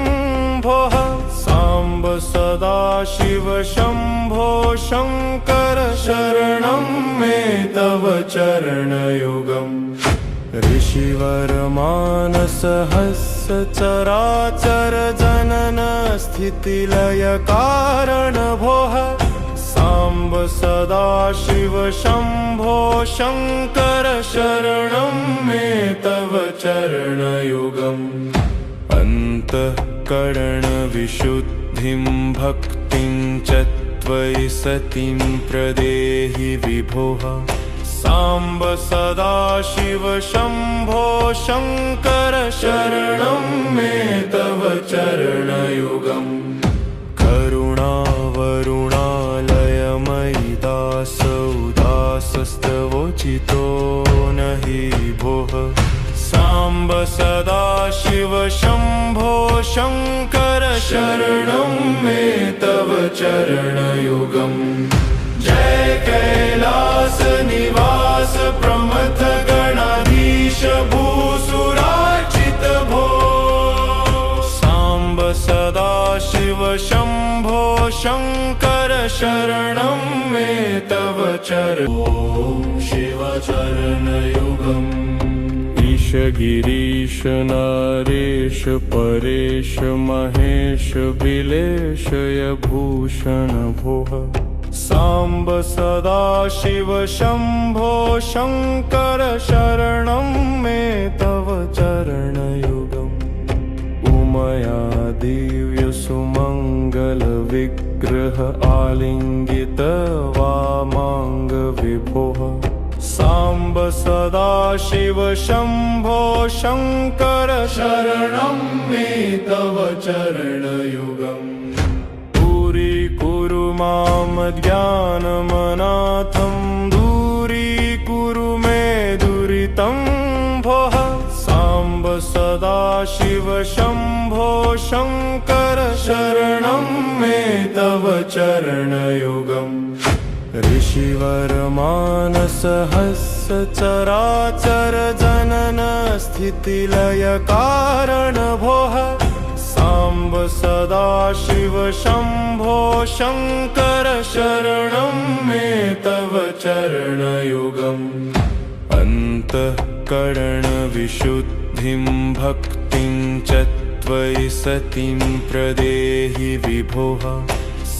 भोः साम्ब सदाशिव शम्भो शङ्कर शरणं मे तव चरणयुगम्। ऋषिवर मानस हस्य चराचर जनन स्थितिलय कारण भोः साम्ब सदाशिव शम्भो शङ्कर शरणं मे तव चरणयुगम्। अन्तःकरण विशुद्धिं भक्तिं च त्वयि सतीं प्रदेहि विभोः साम्ब सदाशिव शम्भो शङ्कर शरणं मे तव चरणयुगम्। करुणावरुणालयमयि दासौदासस्तवोचितो नहि भोः साम्ब सदाशिव शम्भो शङ्कर शरणं मे तव चरणयुगम्। जय कैलास निवास प्रमथ गणाधीश भूसुरार्चित भो साम्ब सदाशिव शम्भो शङ्कर शरणं मे तव चरणम्। ॐ शिवचरणयुगम्। ईश गिरीश नरेश परेश महेश बिलेशय भूषण भोः साम्ब सदाशिव शम्भो शङ्कर शरणं मे तव चरणयुगम्। उमया दिव्य सुमङ्गल विग्रह आलिङ्गित वामाङ्ग विभोः साम्ब सदाशिव शम्भो शङ्कर शरणं मे तव चरणयुगम् दूरीकुरु मां ज्ञानमनाथं दूरीकुरु मे दुरितं भोः साम्ब सदाशिव शम्भो शङ्कर शरणं मे तव चरणयुगम् ऋषिवर मानसहस्य चराचर जनन स्थितिलय कारण भोः साम्ब सदाशिव शम्भो शङ्कर शरणं मे तव चरणयुगम् अन्तःकरणविशुद्धिं भक्तिं च त्वयि सतीं प्रदेहि विभोः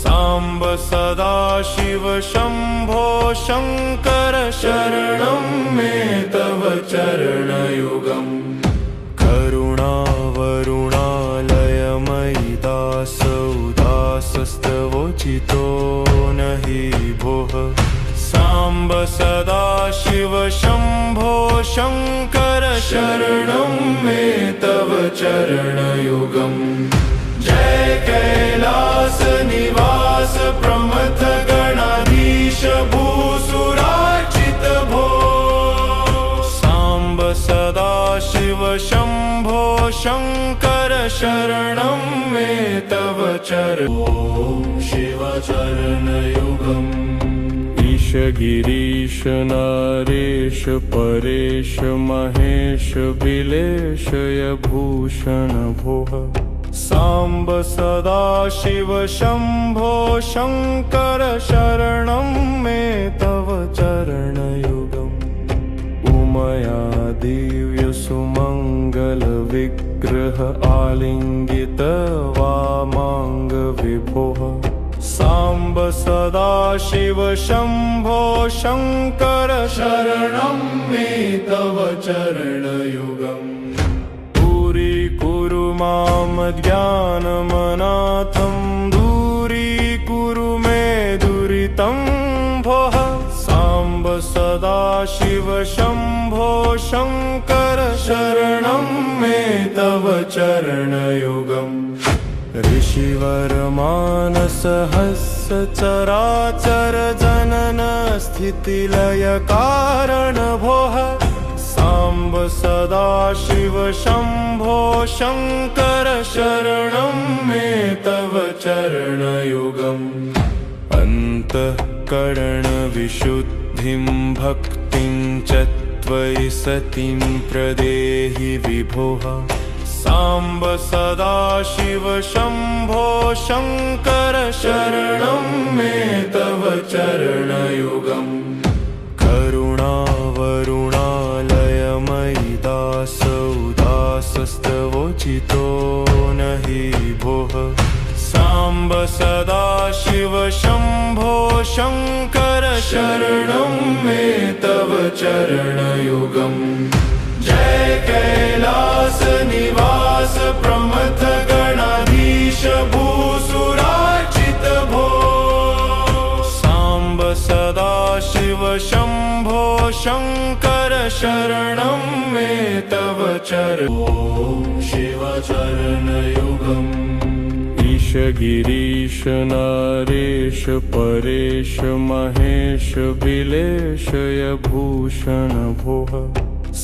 साम्ब सदाशिव शम्भो शङ्कर शरणं मे तव चरणयुगम् करुणावरुणालयमयि दासौदासस्तवोचितो नहि भोः साम्ब सदाशिव शम्भो शङ्कर शरणं मे तव चरणयुगम् जय कैलास निवास प्रमथ गणाधीश भूसुरार्चित भो साम्ब सदाशिव शम्भो शङ्कर शरणं मे तव चरण ॐ शिवचरणयुगम् ईश गिरीश नारेश परेश महेश बिलेशय भूषण भोः साम्ब सदाशिव शम्भो शङ्कर शरणं मे तव चरणयुगम् उमया दिव्य सुमङ्गल विग्रह आलिङ्गित वामाङ्ग विभोः साम्ब सदाशिव शम्भो शङ्कर शरणं मे तव चरणयुगम् दूरीकुरु मां ज्ञानमनाथं दूरीकुरु मे दुरितं भोः साम्ब सदाशिव शम्भो शङ्कर शरणं मे तव चरणयुगम् ऋषिवर मानसहस्य चराचर जनन स्थितिलय कारण भोः साम्ब सदाशिव शम्भो शङ्कर शरणं मे तव चरणयुगम् अन्तःकरणविशुद्धिं भक्तिं च त्वयि सतीं प्रदेहि विभोः साम्ब सदाशिव शम्भो शङ्कर शरणं मे तव चरणयुगम् करुणावरुणालयमयि दासौदासस्तवोचितो नहि भोः साम्ब सदाशिव शम्भो शङ्कर शरणं मे तव चरणयुगम् जय कैलास निवास प्रमथ गणाधीश भूसुरार्चित भो साम्ब सदाशिव शम्भो शङ्कर शरणं मे तव चरण ॐ शिवचरणयुगम् ईश गिरीश नारेश परेश महेश बिलेशय भूषण भोः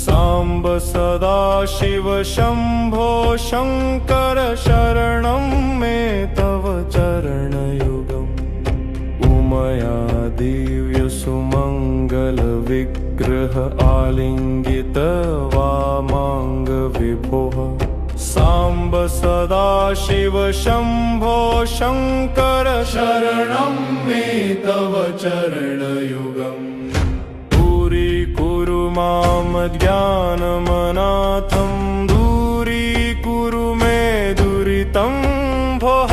साम्ब सदाशिव शम्भो शङ्कर शरणं मे तव चरणयुगम् उमया दिव्य सुमङ्गल विग्रह आलिङ्गित वामाङ्ग विभोः साम्ब सदाशिव शम्भो शङ्कर शरणं मे तव चरणयुगम् दूरीकुरु मां ज्ञानमनाथं दूरीकुरु मे दुरितं भोः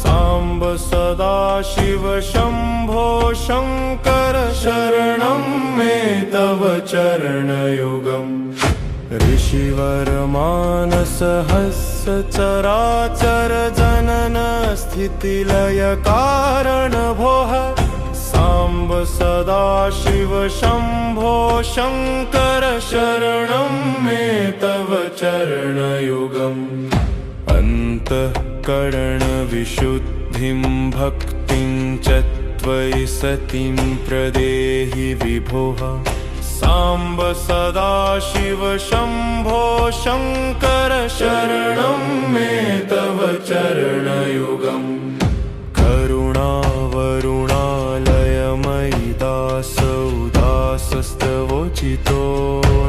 साम्ब सदाशिव शम्भो शङ्कर शरणं मे तव चरणयुगम् ऋषिवर मानसहस्य चराचर जनन स्थितिलय कारण भोः साम्ब साम्ब सदाशिव शम्भो शङ्कर शरणं मे तव चरणयुगम् अन्तःकरणविशुद्धिं भक्तिं च त्वयि सतीं प्रदेहि विभोः साम्ब सदाशिव शम्भो शङ्कर शरणं मे तव चरणयुगम् करुणावरुणालयमयि दासौदासस्तवोचितो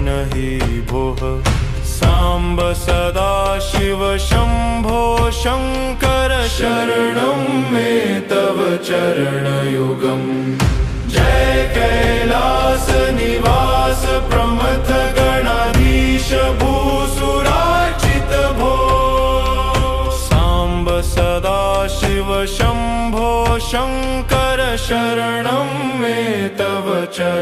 नहि भोः साम्ब सदाशिव शम्भो शङ्कर शरणं मे तव चरणयुगम् जय कैलास निवास प्रमथ गणाधीश भूसुरार्चित भो साम्ब सदाशिव शम्भो शङ्कर शरणं मे तव चरणयुगम्।